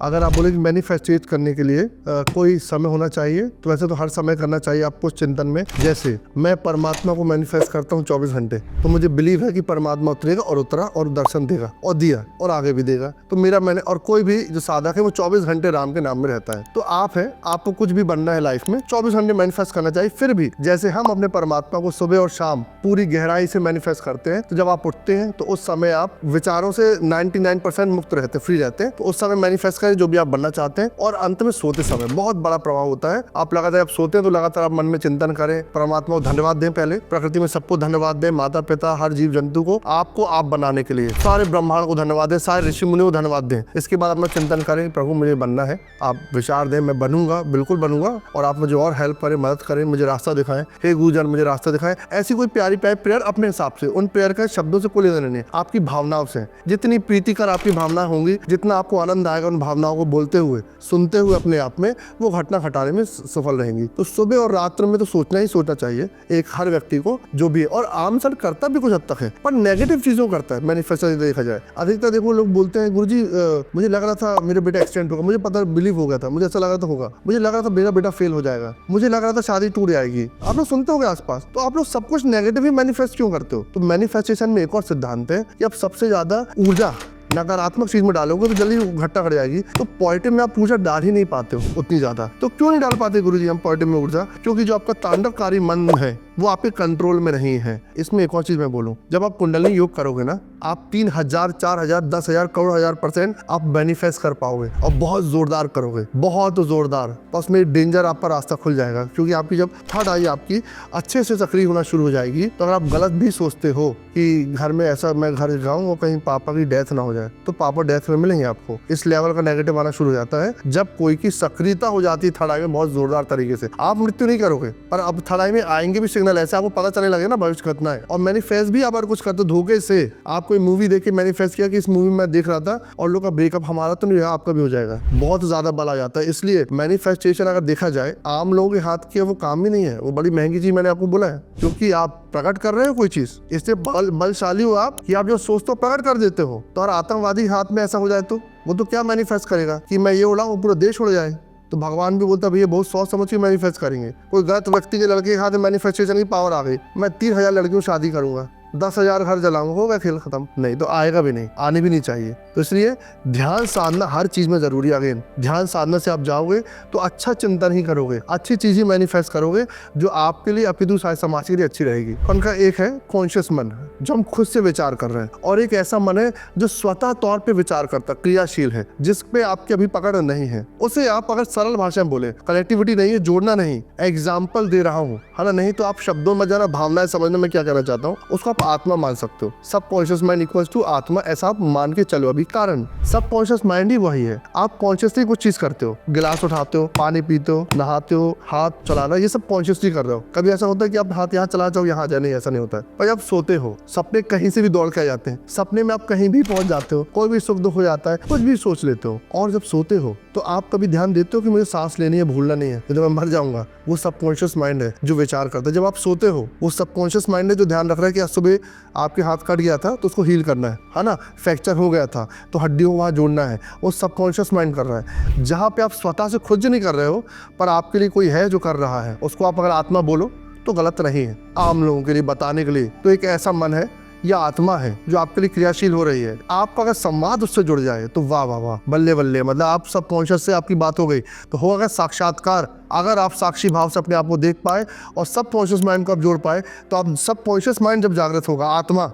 अगर आप बोले कि मैनिफेस्टेट करने के लिए कोई समय होना चाहिए, तो वैसे तो हर समय करना चाहिए आपको चिंतन में। जैसे मैं परमात्मा को मैनिफेस्ट करता हूँ 24 घंटे, तो मुझे बिलीव है कि परमात्मा उतरेगा और उतरा और दर्शन देगा और दिया और आगे भी देगा। तो मेरा मैंने और कोई भी जो साधक है वो 24 घंटे राम के नाम में रहता है। तो आप है, आपको कुछ भी बनना है लाइफ में, 24 घंटे मैनिफेस्ट करना चाहिए। फिर भी जैसे हम अपने परमात्मा को सुबह और शाम पूरी गहराई से मैनिफेस्ट करते हैं, तो जब आप उठते हैं तो उस समय आप विचारों से 99% मुक्त रहते, फ्री रहते हैं। तो उस समय मैनिफेस्ट करें जो भी आप बनना चाहते हैं। और अंत में सोते समय बहुत बड़ा प्रभाव होता है। आप लगातार आप सोते हैं तो लगातार आप मन में चिंतन करें, परमात्मा को धन्यवाद दें, पहले प्रकृति में सबको धन्यवाद दें, माता पिता हर जीव जंतु को, आपको आप बनाने के लिए सारे ब्रह्मांड को धन्यवाद दें, सारे ऋषि मुनियों को धन्यवाद दें। इसके बाद अपना चिंतन करें, प्रभु मुझे बनना है, आप विचार दें, मैं बनूंगा, बिल्कुल बनूंगा, और आप मुझे और हेल्प करें, मदद करें, मुझे रास्ता दिखाएं, हे गुरुजन मुझे रास्ता दिखाएं। ऐसी कोई प्यारी प्यारी प्रेयर अपने हिसाब से, उन प्रेयर का शब्दों से कोई लेना नहीं, आपकी भावनाओं से। जितनी प्रीतिकर आपकी भावना होंगी, जितना आपको आनंद आएगा उन भावनाओं को बोलते हुए, सुनते हुए अपने आप में, वो घटना घटाने में सफल रहेंगी। तो सुबह और रात्र में तो सोचना ही सोचना चाहिए एक हर व्यक्ति को, जो भी है। और आम सर करता भी कुछ हद तक है, पर नेगेटिव चीजों करता है मैनिफेस्टेशन देखा जाए। अधिकतर देखो लोग बोलते हैं, गुरुजी मुझे लग रहा था मेरे बेटा एक्सीडेंट होगा, मुझे पता बिलीव हो गया था, मुझे ऐसा लग रहा था होगा, मुझे लग रहा था मेरा बेटा फेल हो जाएगा, मुझे लग रहा था शादी टूट जाएगी। आप लोग सुनते होंगे आसपास। तो आप लोग सब कुछ नेगेटिव ही मैनिफेस्ट क्यों करते हो? तो मैनिफेस्टेशन में एक और सिद्धांत है कि आप सबसे ज्यादा ऊर्जा नकारात्मक चीज में डालोगे तो जल्दी घटना घट जाएगी। तो पॉजिटिव में आप ऊर्जा डाल ही नहीं पाते हो उतनी ज्यादा। तो क्यों नहीं डाल पाते गुरुजी हम पॉजिटिव में ऊर्जा? क्योंकि जो आपका तांडवकारी मन है वो आपके कंट्रोल में नहीं है। इसमें एक और चीज मैं बोलूं, जब आप कुंडलिनी योग करोगे ना, आप 3000, 4000, 10,000, करोड़ 1000% आप मैनिफेस्ट कर पाओगे, और बहुत जोरदार करोगे, बहुत जोरदार। तो उसमें डेंजर आपका रास्ता खुल जाएगा, क्योंकि आपकी जब थर्ड आई आपकी अच्छे से सक्रिय होना शुरू हो जाएगी। तो अगर आप गलत भी सोचते हो कि घर में ऐसा, मैं घर जाऊँ और कहीं पापा की डेथ ना हो जाए, तो पापा डेथ में मिलेंगे आपको। इस लेवल का नेगेटिव आना शुरू हो जाता है जब कोई की सक्रियता हो जाती है थर्ड आई में बहुत जोरदार तरीके से। आप मृत्यु नहीं करोगे, पर अब थर्ड आई में आएंगे भी सिग्नल, ऐसे आपको पता चलने लगे ना भविष्य घटना है। और मैनिफेस्ट भी अगर कुछ करते धोखे से, आप कोई मूवी देख के मैनिफेस्ट किया कि इस मूवी में मैं देख रहा था और लोग का ब्रेकअप हमारा तो नहीं, आपका भी हो जाएगा, बहुत ज्यादा बल आ जाता है। इसलिए मैनिफेस्टेशन अगर देखा जाए आम लोगों के हाथ की वो काम ही नहीं है, वो बड़ी महंगी चीज मैंने आपको बोला है, क्योंकि आप प्रकट कर रहे हो कोई चीज, इससे बलशाली हो आप कि आप जो सोचते हो प्रकट कर देते हो। तो और आतंकवादी हाथ में ऐसा हो जाए तो वो तो क्या मैनिफेस्ट करेगा कि मैं ये उड़ाऊं वो पूरा देश उड़ जाए। तो भगवान भी बोलता भैया बहुत सोच समझ के मैनिफेस्ट करेंगे। कोई गलत व्यक्ति के लड़के के हाथ में मैनिफेस्टेशन की पावर आ गई, मैं 3000 लड़कियों शादी करूंगा, 10,000 घर जलाऊंगा, होगा खेल खत्म? नहीं, तो आएगा भी नहीं, आने भी नहीं चाहिए। तो इसलिए ध्यान साधना हर चीज में जरूरी है। अगेन ध्यान साधना से आप जाओगे तो अच्छा चिंतन ही करोगे, अच्छी चीज ही मैनिफेस्ट करोगे, जो आपके लिए अपितु सारे समाज के लिए अच्छी रहेगी। उनका एक है कॉन्शियस मन, जो हम खुद से विचार कर रहे हैं, और एक ऐसा मन है जो स्वतः तौर पे विचार करता, क्रियाशील है, जिस पे आपकी अभी पकड़ नहीं है। उसे आप अगर सरल भाषा में बोले, कनेक्टिविटी नहीं है, जोड़ना नहीं, एग्जाम्पल दे रहा हूँ, है ना, नहीं तो आप शब्दों में जाना, भावनाएं समझने में क्या कहना चाहता हूँ, उसको आप आत्मा मान सकते हो। सब कॉन्शियस माइंड इक्वल्स टू आत्मा, ऐसा आप मान के चलो अभी। कारण सब कॉन्शियस माइंड ही वही है। आप कॉन्शियसली कुछ चीज करते हो, गिलास उठाते हो, पानी पीते हो, नहाते हो, हाथ चलाना, ये सब कॉन्शियसली कर रहे हो। कभी ऐसा होता है कि आप हाथ यहाँ चला जाओ, यहाँ जाए, नहीं, ऐसा नहीं होता है। पर आप सोते हो, सपने कहीं से भी दौड़ के आ जाते हैं, सपने में आप कहीं भी पहुंच जाते हो, कोई भी सुख दुख हो जाता है, कुछ भी सोच लेते हो। और जब सोते हो तो आप कभी ध्यान देते हो कि मुझे सांस लेनी है, भूलना नहीं है, जब मैं मर जाऊंगा? वो सबकॉन्शियस माइंड है जो विचार करता है। जब आप सोते हो, वो सबकॉन्शियस माइंड है जो ध्यान रख रहा है कि आज सुबह आपके हाथ कट गया था तो उसको हील करना है ना, फ्रैक्चर हो गया था तो हड्डियों को वहाँ जोड़ना है, वो सबकॉन्शियस माइंड कर रहा है। जहाँ पे आप स्वतः से खुद नहीं कर रहे हो, पर आपके लिए कोई है जो कर रहा है, उसको आप अगर आत्मा बोलो तो गलत नहीं है। आम लोगों के लिए बताने के लिए तो एक ऐसा मन है या आत्मा है जो आपके लिए क्रियाशील हो रही है। आपका अगर संवाद उससे जुड़ जाए तो वाह वाह वाह, बल्ले बल्ले, मतलब आप सब कॉन्शियस से आपकी बात हो गई तो होगा साक्षात्कार। अगर आप साक्षी भाव से अपने आप को देख पाए और सब कॉन्शियस माइंड को आप जोड़ पाए, तो आप सब कॉन्शियस माइंड जब जागृत होगा, आत्मा,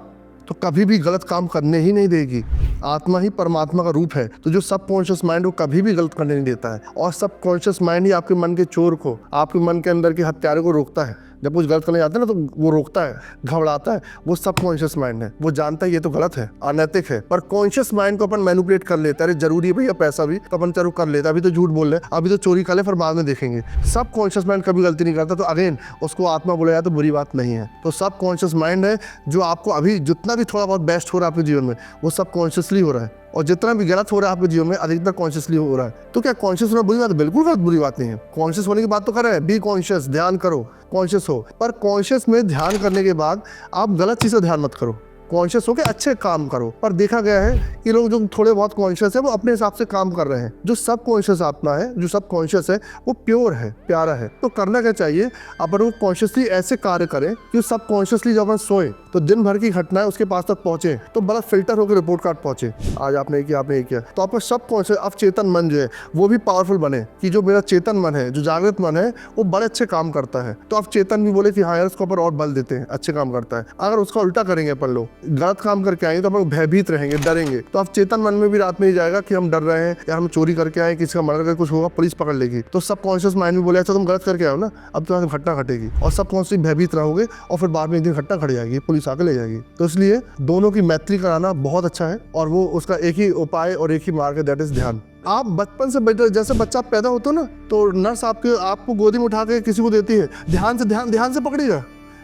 तो कभी भी गलत काम करने ही नहीं देगी। आत्मा ही परमात्मा का रूप है, तो जो सब कॉन्शियस माइंड वो कभी भी गलत करने नहीं देता है। और सब कॉन्शियस माइंड ही आपके मन के चोर को, आपके मन के अंदर के हत्यारे को रोकता है। जब कुछ गलत करने जाते हैं ना तो वो रोकता है, घबराता है। वो सब कॉन्शियस माइंड है, वो जानता है ये तो गलत है, अनैतिक है, पर कॉन्शियस माइंड को अपन मैनिपुलेट कर लेता है। अरे जरूरी है भैया पैसा भी, तो अपन चलो कर लेता, अभी तो झूठ बोल रहे, अभी तो चोरी कर ले, फिर बाद में देखेंगे। सब कॉन्शियस माइंड कभी गलती नहीं करता, तो अगेन उसको आत्मा बोला जाए तो बुरी बात नहीं है। तो सब कॉन्शियस माइंड है जो आपको अभी जितना भी थोड़ा बहुत बेस्ट हो रहा है आपके जीवन में, वो सब कॉन्शियसली हो रहा है। और जितना भी गलत हो रहा है आपके जीवन में अधिकतर कॉन्शियसली हो रहा है। तो क्या कॉन्शियस होना बुरी बात है? बिल्कुल गलत, बुरी बात नहीं है। कॉन्शियस होने की बात तो कर रहे हैं, बी कॉन्शियस, ध्यान करो, कॉन्शियस हो। पर कॉन्शियस में ध्यान करने के बाद आप गलत चीज़ से ध्यान मत करो। कॉन्शियस होकर अच्छे काम करो। पर देखा गया है कि लोग जो थोड़े बहुत कॉन्शियस है वो अपने हिसाब से काम कर रहे हैं। जो सब कॉन्शियस अपना है, जो सब कॉन्शियस है वो प्योर है, प्यारा है। तो करना क्या चाहिए, अपन वो कॉन्शियसली ऐसे कार्य करें कि सब कॉन्शियसली जब अपन सोए तो दिन भर की घटनाएं उसके पास तक पहुंचे, तो बड़ा फिल्टर होकर रिपोर्ट कार्ड पहुंचे, आज आपने किया, आपने किया, तो आपका सब कॉन्शियस, अब चेतन मन जो है वो भी पावरफुल बने कि जो मेरा चेतन मन है, जो जागृत मन है वो बड़े अच्छे काम करता है। तो आप चेतन भी बोले कि हाँ यार उसको ऊपर और बल देते हैं, अच्छे काम करता है। अगर उसका उल्टा करेंगे अपन लोग, गलत काम करके आएंगे तो अपन भयभीत रहेंगे, डरेंगे, तो आप चेतन मन में भी रात में ही जाएगा कि हम डर रहे हैं या हम चोरी करके आए, किसी का मर्डर करके कुछ होगा, पुलिस पकड़ लेगी। तो सब कॉन्शियस माइंड में बोले अच्छा तुम गलत करके आओ ना, अब तुम्हारी घटना घटेगी, और सब कॉन्शियस भयभीत रहोगे और फिर बाद में एक दिन घटना घट जाएगी, पुलिस आके ले जाएगी। तो इसलिए दोनों की मैत्री कराना बहुत अच्छा है, और वो उसका एक ही उपाय और एक ही मार्ग है, दैट इज ध्यान। आप बचपन से बेटे, जैसे बच्चा पैदा होता है ना, तो नर्स आपको गोदी में उठा के किसी को देती है, ध्यान से पकड़िएगा,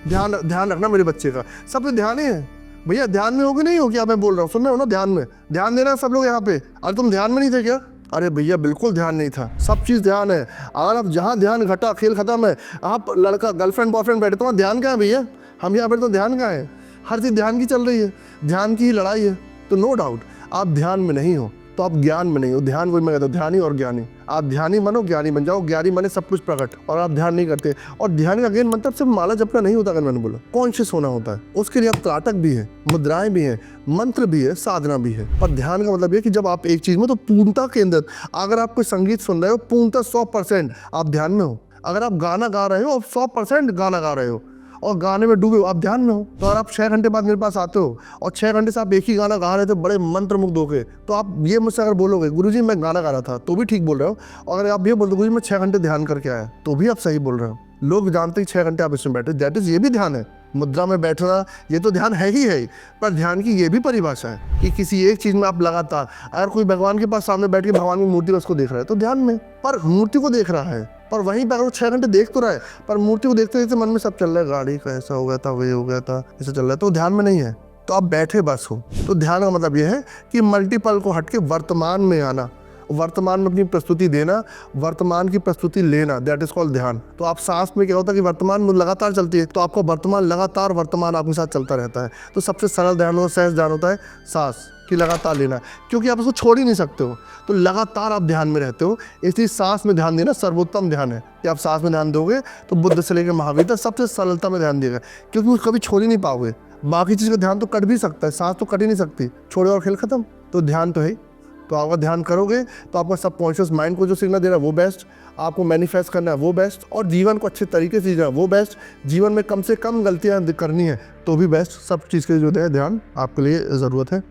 ध्यान रखना मेरे बच्चे का, सब तो ध्यान ही है भैया। ध्यान में हो कि नहीं हो, क्या मैं बोल रहा हूँ, सुन रहे हो ना, ध्यान में, ध्यान देना सब लोग यहाँ पे। अरे तुम ध्यान में नहीं थे क्या? अरे भैया बिल्कुल ध्यान नहीं था, सब चीज़ ध्यान है। अगर आप जहाँ ध्यान घटा खेल खत्म है, आप लड़का गर्लफ्रेंड बॉयफ्रेंड बैठे, तुम्हारा ध्यान कहाँ है भैया? हम यहाँ पर तो ध्यान कहाँ है, हर चीज़ ध्यान की चल रही है, ध्यान की ही लड़ाई है। तो नो डाउट आप ध्यान में नहीं हो तो आप ज्ञान में नहीं हो। ध्यान वही मैं कहता हूँ, ध्यानी और ज्ञानी। आप ध्यानी बनो, ज्ञानी बन जाओ। ज्ञानी बने सब कुछ प्रकट, और आप ध्यान नहीं करते। और ध्यान का गेन मतलब सिर्फ माला जपना नहीं होता, अगर मैंने बोला कॉन्शियस होना होता है। उसके लिए आप त्राटक भी है, मुद्राएं भी हैं, मंत्र भी है, साधना भी है। पर ध्यान का मतलब ये कि जब आप एक चीज में तो पूर्णता केंद्रित, अगर आप कोई संगीत सुन रहे हो पूर्णता 100% आप ध्यान में हो। अगर आप गाना गा रहे हो, आप 100% गाना गा रहे हो और गाने में डूबे हो, आप ध्यान में हो। तो अगर आप 6 घंटे बाद मेरे पास आते हो और 6 घंटे से आप एक ही गाना गा रहे थे बड़े मंत्रमुग्ध होके, तो आप ये मुझसे अगर बोलोगे गुरुजी मैं गाना गा रहा था, तो भी ठीक बोल रहे हो। और अगर आप ये बोल दो गुरुजी मैं 6 घंटे ध्यान करके आया, तो भी आप सही बोल रहे हो। लोग जानते ही 6 घंटे आप इसमें बैठे, दैट इज, ये भी ध्यान है। मुद्रा में बैठना ये तो ध्यान है ही, पर ध्यान की ये भी परिभाषा है कि किसी एक चीज में आप लगातार, अगर कोई भगवान के पास सामने बैठ के भगवान की मूर्ति उसको देख रहा है तो ध्यान में, पर मूर्ति को देख रहा है, पर वहीं पर अगर 6 घंटे देख तो रहा है, पर मूर्ति को देखते देखते मन में सब चल रहा है, गाड़ी का ऐसा हो गया था, वही हो गया था, ऐसा चल रहा है, तो ध्यान में नहीं है। तो आप बैठे बस हो। तो ध्यान का मतलब यह है कि मल्टीपल को हटके वर्तमान में आना, वर्तमान में अपनी प्रस्तुति देना, वर्तमान की प्रस्तुति लेना, दैट इज कॉल्ड ध्यान। तो आप सांस में क्या होता है कि वर्तमान में लगातार चलती है, तो आपको वर्तमान लगातार वर्तमान आपके साथ चलता रहता है। तो सबसे सरल ध्यान होता है, सहज ध्यान होता है सांस की लगातार लेना, क्योंकि आप उसको छोड़ ही नहीं सकते हो, तो लगातार आप ध्यान में रहते हो। इसलिए सांस में ध्यान देना सर्वोत्तम ध्यान है कि आप सांस में ध्यान दोगे तो बुद्ध से लेकर महावीर तक सबसे सरलता में ध्यान देगा, क्योंकि उसको कभी छोड़ ही नहीं पाओगे। बाकी चीज़ का ध्यान तो कट भी सकता है, सांस तो कट ही नहीं सकती, छोड़े और खेल खत्म। तो ध्यान तो है, तो आप ध्यान करोगे तो आपका सबकॉन्शियस माइंड को जो सिग्नल दे रहा है वो बेस्ट, आपको मैनिफेस्ट करना है वो बेस्ट, और जीवन को अच्छे तरीके से जीना है वो बेस्ट, जीवन में कम से कम गलतियां करनी है तो भी बेस्ट। सब चीज़ के जो है ध्यान आपके लिए ज़रूरत है।